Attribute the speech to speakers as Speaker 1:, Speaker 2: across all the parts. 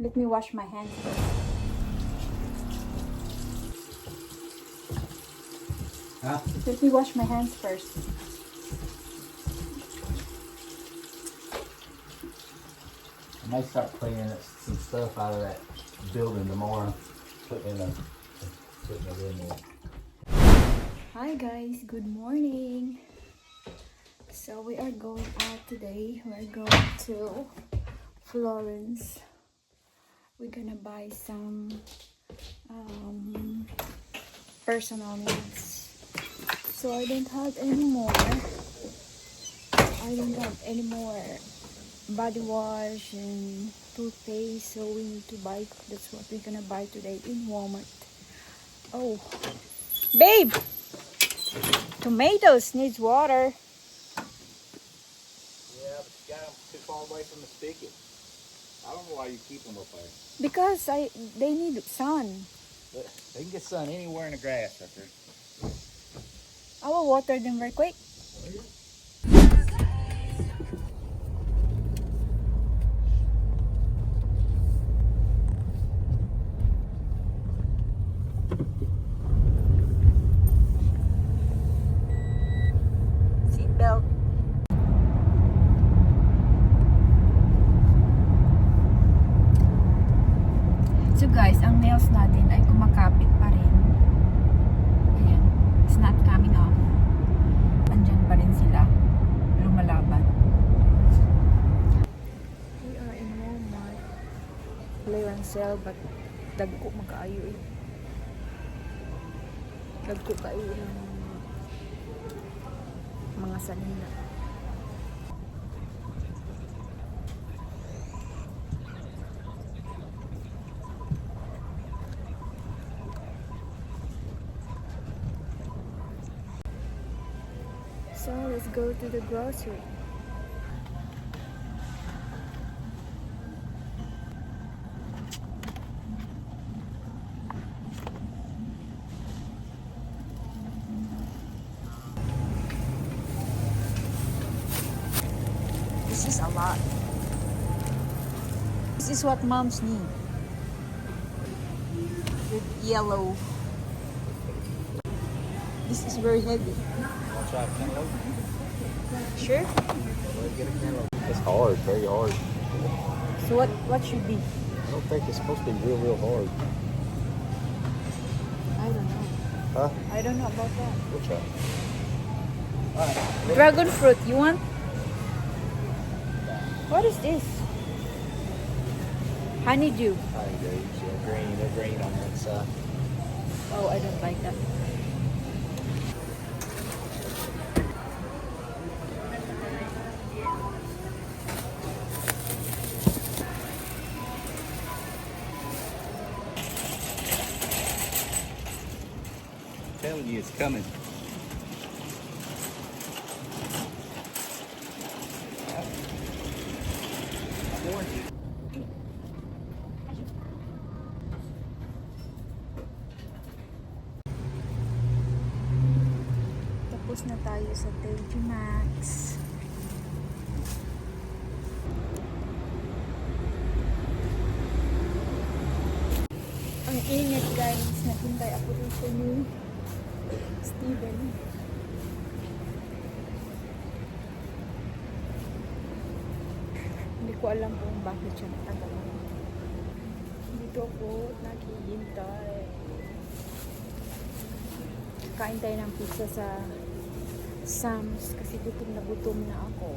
Speaker 1: Let me wash my hands first.
Speaker 2: Huh?
Speaker 1: Let me wash my hands first.
Speaker 2: I may start cleaning some stuff out of that building tomorrow. Putting it in there.
Speaker 1: Hi guys, good morning. So we are going out today. We're going to Florence. We're gonna buy some personal needs. So I don't have any more. Body wash and toothpaste, so we need to buy. That's what we're gonna buy today in Walmart. Oh, babe, tomatoes needs water.
Speaker 2: Yeah, but you got them too far away from the spigot. I don't know why you keep them up there.
Speaker 1: Because they need sun.
Speaker 2: But they can get sun anywhere in the grass up there.
Speaker 1: I will water them very quick. Seatbelt. So guys, ang nails natin ay kumakapit pa rin. Ayan. It's not coming off. Andyan pa rin sila. Lumalaban. We are in Walmart. Clearance sale, but dagko magkaayo eh. Dagko kayo ng mga sanina. So let's go to the grocery. This is a lot. This is what moms need. With yellow. This is very heavy.
Speaker 2: I'll try a cantaloupe.
Speaker 1: Sure?
Speaker 2: Let's get a cantaloupe. It's hard, very hard.
Speaker 1: So what should be?
Speaker 2: I don't think it's supposed to be real hard.
Speaker 1: I don't know.
Speaker 2: Huh?
Speaker 1: I don't know about that.
Speaker 2: We'll try. Alright.
Speaker 1: Dragon fruit, you want? What is this? Honeydew.
Speaker 2: Honeydews, yeah, green. They're green on that side.
Speaker 1: Oh, I don't like that.
Speaker 2: I'm telling you, it's coming. I warned you.
Speaker 1: Tapos na tayo sa TJ Maxx. Ang init guys, naghintay ako dito ni Steven. Hindi ko alam kung bakit siya natagal. Dito ako naghihintay. Kain tayo ng pizza sa Sam's kasi gutom na ako.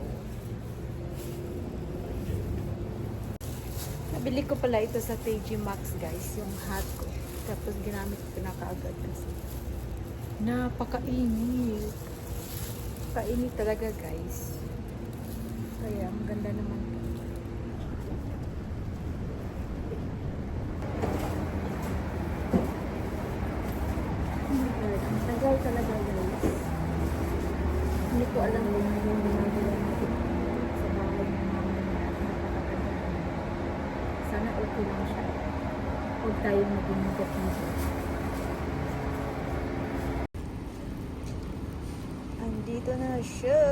Speaker 1: Nabili ko pala ito sa TJ Maxx guys, yung hat ko. Tapos ginamit ko na kaagad kasi napakainit. Kainit talaga guys. Kaya ang ganda naman. Ang tagal talaga guys. Hindi ko alam kung ano yung ginagawa natin sa bahay ng mama niya. Napakaganda. Sana okay lang siya. Huwag tayo mag-ingat nito. Andito na siya.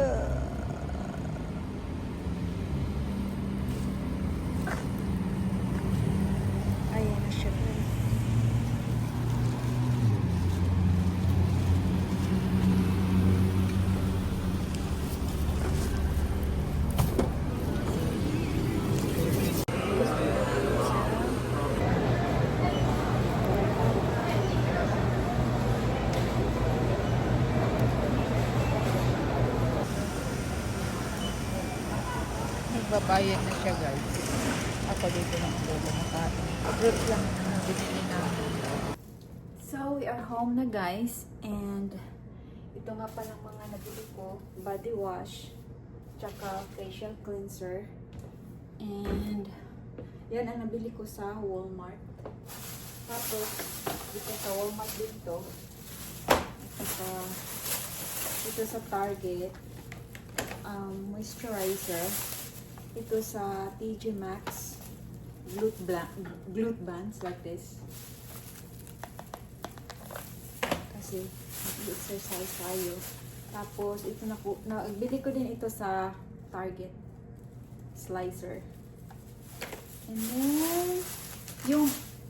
Speaker 3: Nagbabayad na siya guys. Ako dito lang ako kumakain. Fruit lang ang binili namin.
Speaker 1: So, we are home na guys. And ito nga palang mga nabili ko. Body wash. Tsaka facial cleanser. And yan ang nabili ko sa Walmart. Tapos, dito sa Walmart dito. Ito sa Target. Moisturizer. Ito sa TJ Maxx. Glute bands like this. Kasi mag-exercise tayo. Tapos ito nagbili ko din ito sa Target. Slicer. And then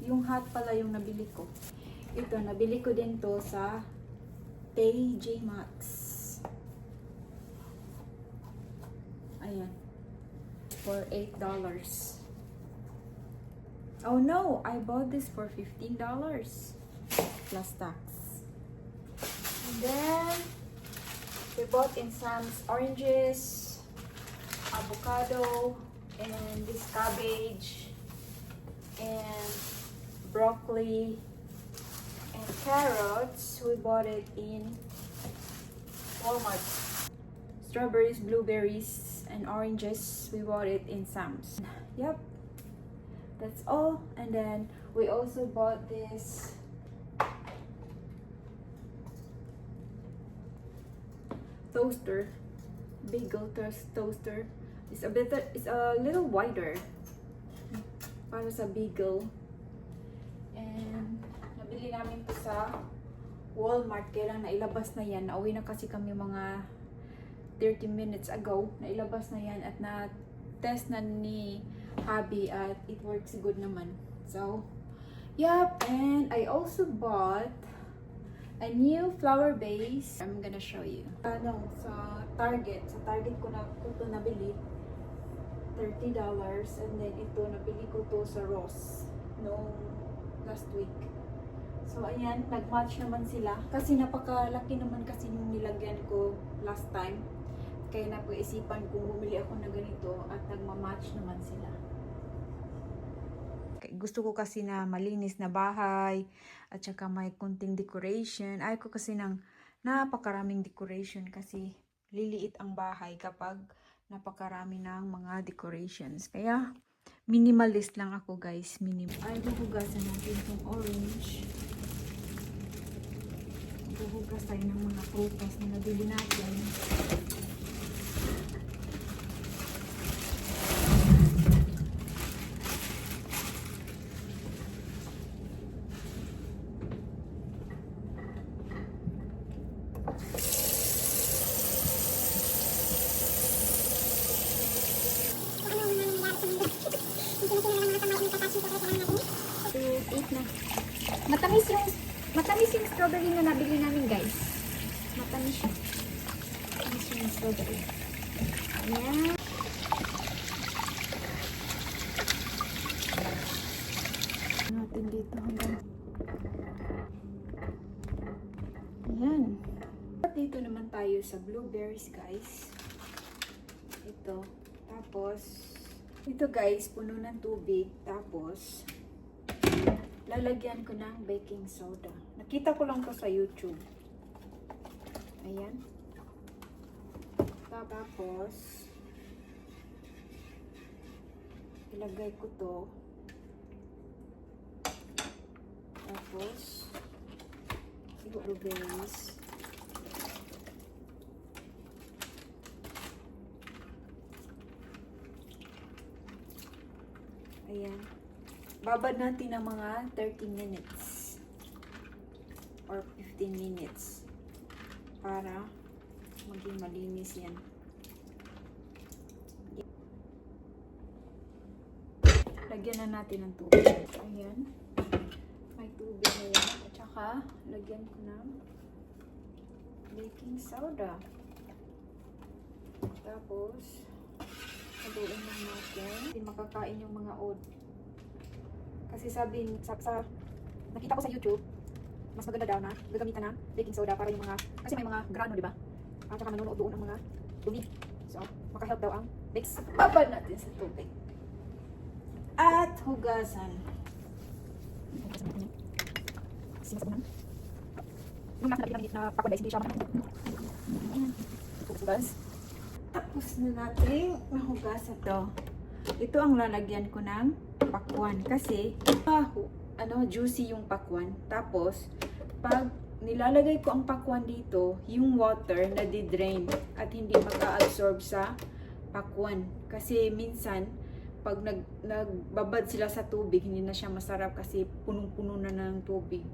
Speaker 1: yung hat pala yung nabili ko. Ito nabili ko din to sa TJ Maxx. Ayan. For $8. Oh no, I bought this for $15 plus tax. And then we bought in Sam's oranges, avocado, and this cabbage, and broccoli, and carrots. We bought it in Walmart. Strawberries, blueberries, and oranges. We bought it in Sam's. Yep. That's all. And then we also bought this toaster, bagel toaster. It's a little wider para sa bagel. And nabili namin to sa Walmart. Kailan nailabas na yan. Nauwi na kasi kami mga 30 minutes ago. Nailabas na yan at na-test na ni hubby at it works good naman. So, yep. And I also bought a new flower vase. I'm gonna show you. Sa Target. Sa Target ko ito nabili. $30. And then ito, nabili ko to sa Ross noong last week. So, ayan. Nag-match naman sila. Kasi napakalaki naman kasi yung nilagyan ko last time. Kaya napag-isipan kung bumili ako na ganito at nagmamatch naman sila. Gusto ko kasi na malinis na bahay at saka may kunting decoration. Ayaw ko kasi ng napakaraming decoration kasi liliit ang bahay kapag napakarami ng mga decorations. Kaya minimalist lang ako guys. Ay, huhugasan natin itong orange. Huhugas tayo ng mga prutas na nabili natin. Matamis yung strawberry na nabili namin guys. Matamis siya. Matamis yung strawberry. Ayan. Natin dito hanggang. Ayan. Dito naman tayo sa blueberries guys. Ito. Tapos, ito guys, puno ng tubig. Tapos, lalagyan ko ng baking soda. Nakita ko lang to sa YouTube. Ayan. Tapos, ilagay ko to. Tapos, blueberries. Ayan. Babad natin ng mga 30 minutes or 15 minutes para maging malinis yan. Lagyan na natin ng tubig. Ayan. May tubig na yan. At saka, lagyan ko ng baking soda. Tapos, haluin lang natin. Hindi makakain yung mga oat. Kasi sabi, nakita ko sa YouTube, mas maganda daw na gagamitan ng baking soda para yung mga, kasi may mga grano, di ba? At saka nanonood doon ang mga dumi. So, makahelp daw ang Mix, babad natin sa tubig. At hugasan. Tapos na natin nahugasan to. Ito ang lalagyan ko ng pakwan kasi juicy yung pakwan. Tapos pag nilalagay ko ang pakwan dito, yung water na di-drain at hindi maka-absorb sa pakwan. Kasi minsan pag nagbabad sila sa tubig, hindi na siya masarap kasi punong-puno na ng tubig.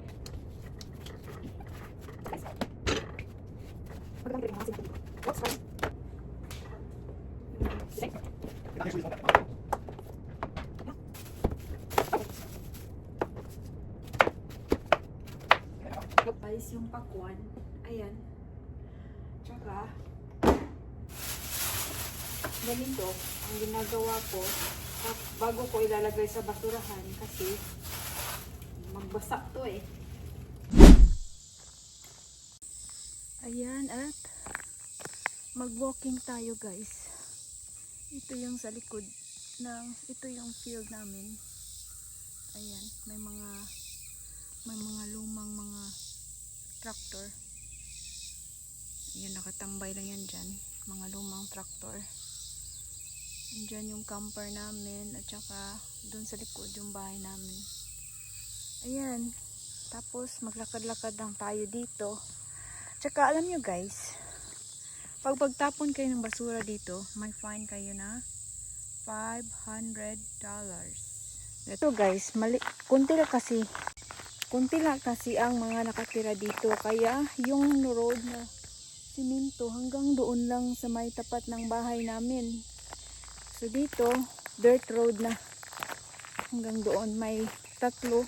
Speaker 1: Guys, yung pakwan, ayan. Tsaka ganito ang ginagawa ko bago ko ilalagay sa basurahan kasi magbasa to eh. Ayan, at mag-walking tayo guys. Ito yung sa likod ito yung field namin. Ayan, may mga lumang mga tractor. Ayan, nakatambay lang yan dyan. Mga lumang tractor. Diyan yung camper namin at saka doon sa likod yung bahay namin. Ayan. Tapos maglakad-lakad lang tayo dito. Tsaka alam nyo guys, pag pagtapon kayo ng basura dito, may fine kayo na $500. Ito guys, kunti lang kasi ang mga nakatira dito. Kaya yung road na siminto hanggang doon lang sa may tapat ng bahay namin. So dito, dirt road na hanggang doon. May tatlo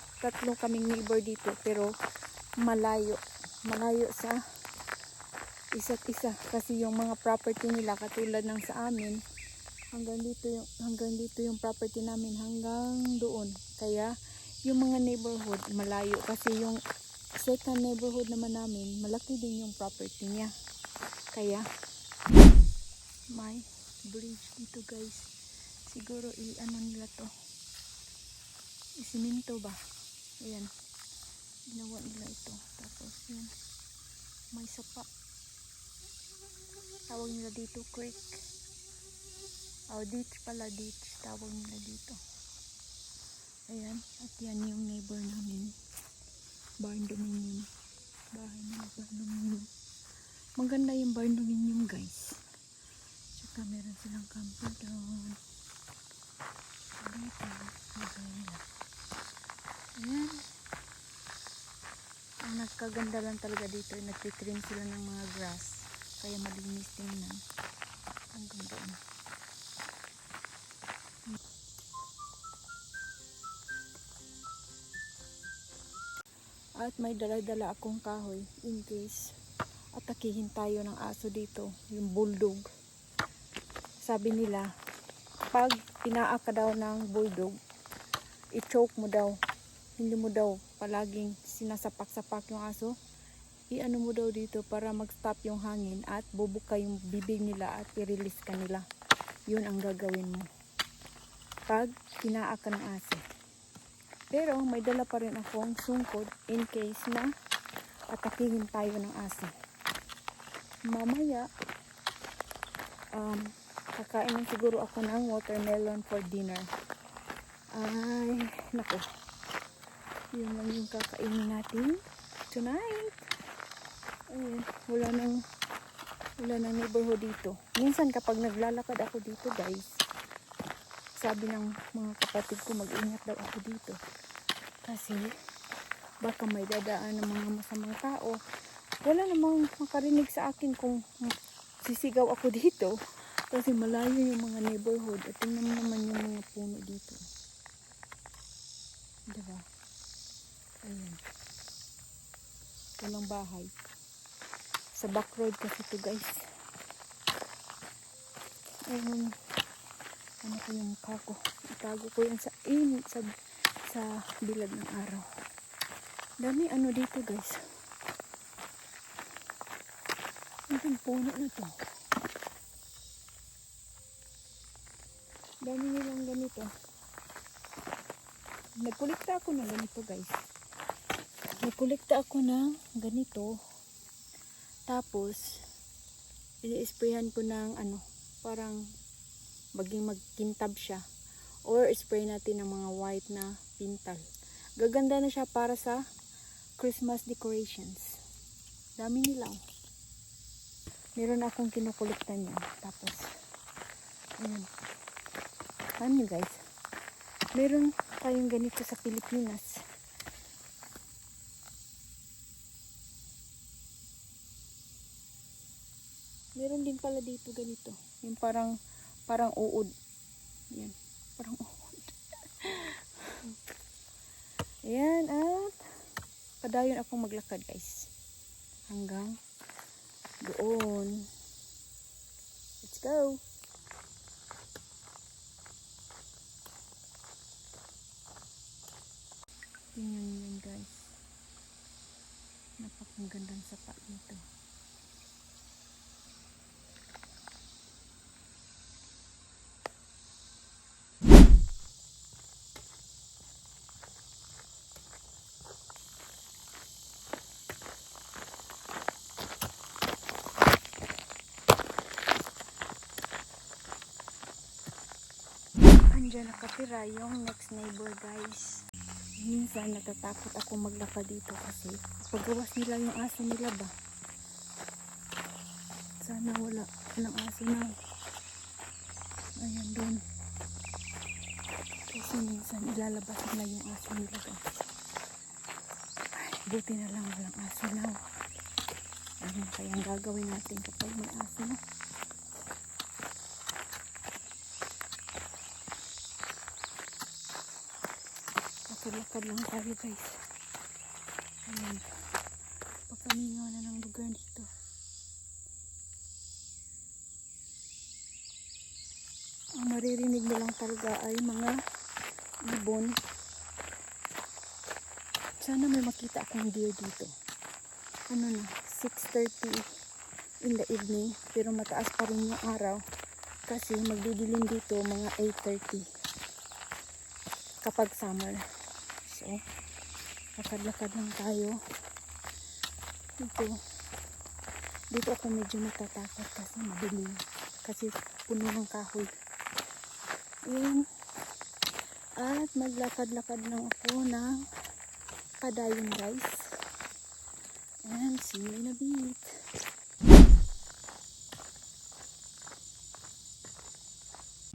Speaker 1: kaming neighbor dito pero malayo sa isa't isa kasi yung mga property nila katulad ng sa amin hanggang dito yung property namin hanggang doon. Kaya yung mga neighborhood malayo kasi yung second neighborhood naman namin malaki din yung property niya. Kaya may bridge dito guys. Siguro nila to. Isiminto ba? Ayan. Ginawa nila ito. Tapos yun. May sapa. Tawag nila dito creek. Ditch pala. Ditch. Tawag nila dito. Ayan. At yan yung neighbor namin. Barn dominium. Bahay nila barn dominium. Maganda yung barn dominium guys. Tsaka meron silang camper doon. Dito. Maganda. Ayan. Ang nagkaganda lang talaga dito. Nagtitrim sila ng mga grass. Kaya malinis tingnan. Hanggang doon. At may dala-dala akong kahoy in case atakihin tayo ng aso dito, yung bulldog. Sabi nila, pag pinaa ka daw ng bulldog, i-choke mo daw. Hindi mo daw palaging sinasapak-sapak yung aso. I-ano mo daw dito para mag-stop yung hangin at bubuka yung bibig nila at i-release ka nila. Yun ang gagawin mo pag pinaa ka ng aso. Pero may dala pa rin akong sungkod in case na atakihin tayo ng aso. Mamaya kakainin siguro ako ng watermelon for dinner. Ay, nako. Yun lang yung kakainin natin tonight. Ayan, wala nang neighborhood dito. Minsan kapag naglalakad ako dito guys, sabi ng mga kapatid ko mag-ingat daw ako dito. Kasi baka may dadaan ng mga masamang tao. Wala namang makarinig sa akin kung sisigaw ako dito. Kasi malayo yung mga neighborhood. At tingnan naman yung mga puno dito. Diba? Ayan. Walang bahay. Sa back road kasi ito guys. Ayun. Ano ko yung mukha ko. Itago ko yan sa init. Sa bilad ng araw. Dami ano dito guys. Ang puno na to. Dami nilang ganito. Nagkolekta ako ng ganito guys. Nagkolekta ako ng ganito. Tapos, ini-sprayan ko ng ano, parang maging magkintab siya. Or spray natin ng mga white na pintal. Gaganda na siya para sa Christmas decorations. Dami nila. Oh. Meron akong kinukolekta niya. Tapos, ayan. Ano guys? Meron tayong ganito sa Pilipinas. Meron din pala dito ganito. Yung parang uod. Yan. Parang uod. Ayan at padayon akong maglakad guys. Hanggang doon. Let's go. Tingnan nyo yun guys. Napakagandang sapa nito. Andiyan nakatira yung next neighbor guys. Minsan natatakot ako maglakad dito kasi paggawas nila yung aso nila ba. Sana walang aso na. Ayan doon. Kasi minsan ilalabas nila yung aso nila guys. Ay, buti na lang walang aso na. Ano kayang gagawin natin kapag may aso na? Lakad lang tayo guys. Ayan. Pagpamingaw na ng lugar dito. Ang maririnig mo lang talaga ay mga ibon. Sana may makita akong deer dito. Ano na, 6:30 in the evening. Pero mataas pa rin yung araw. Kasi magdidilim dito mga 8:30. Kapag summer. So, lakad-lakad lang tayo. Dito ako medyo natatakot kasi madilim. Kasi puno ng kahoy. Ayan. At maglakad-lakad lang ako ng padayon guys. And see you in a bit.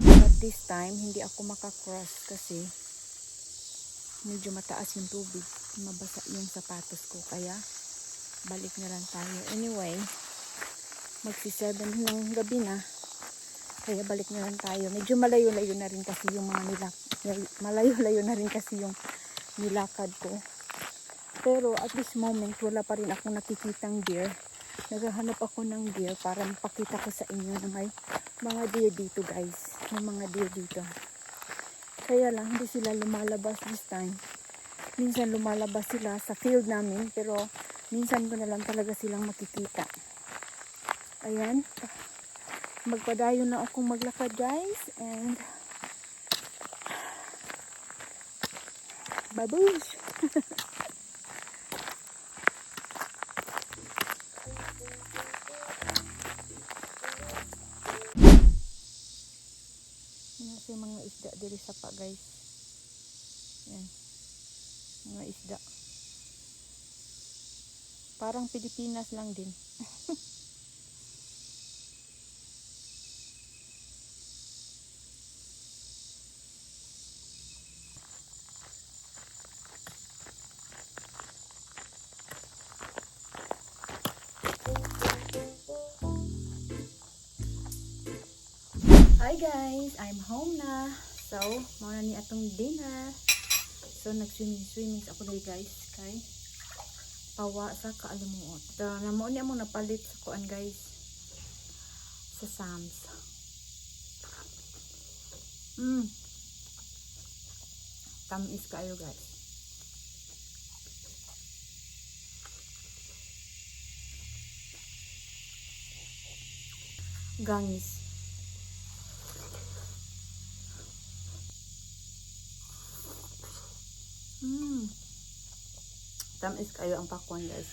Speaker 1: But this time, hindi ako makakross kasi medyo mataas yung tubig, mabasa yung sapatos ko, kaya balik na lang tayo. Anyway, magsi-7 ng gabi na, kaya balik na lang tayo. Medyo malayo-layo na rin kasi yung mga malayo-layo na rin kasi yung nilakad ko. Pero at this moment, wala pa rin akong nakikitang deer. Naghahanap ako ng deer para mapakita ko sa inyo na may mga deer dito guys. May mga deer dito. Kaya lang, hindi sila lumalabas this time. Minsan lumalabas sila sa field namin, pero minsan ko na lang talaga silang makikita. Ayan. Magpadayon na akong maglakad guys. And babush! Kasi mga isda diri sa pa guys. Yan. Mga isda. Parang Pilipinas lang din. Hi guys, I'm home na. So, mauna ni atong dinner. So, nag-swimming ako dahil guys. Kay pawa sa kaalimuot. Namuon niya mo napalit sa kuan guys. Sa Sam's. Tamis kayo guys. Gangis.
Speaker 3: Tamis kayo ang pakwan guys.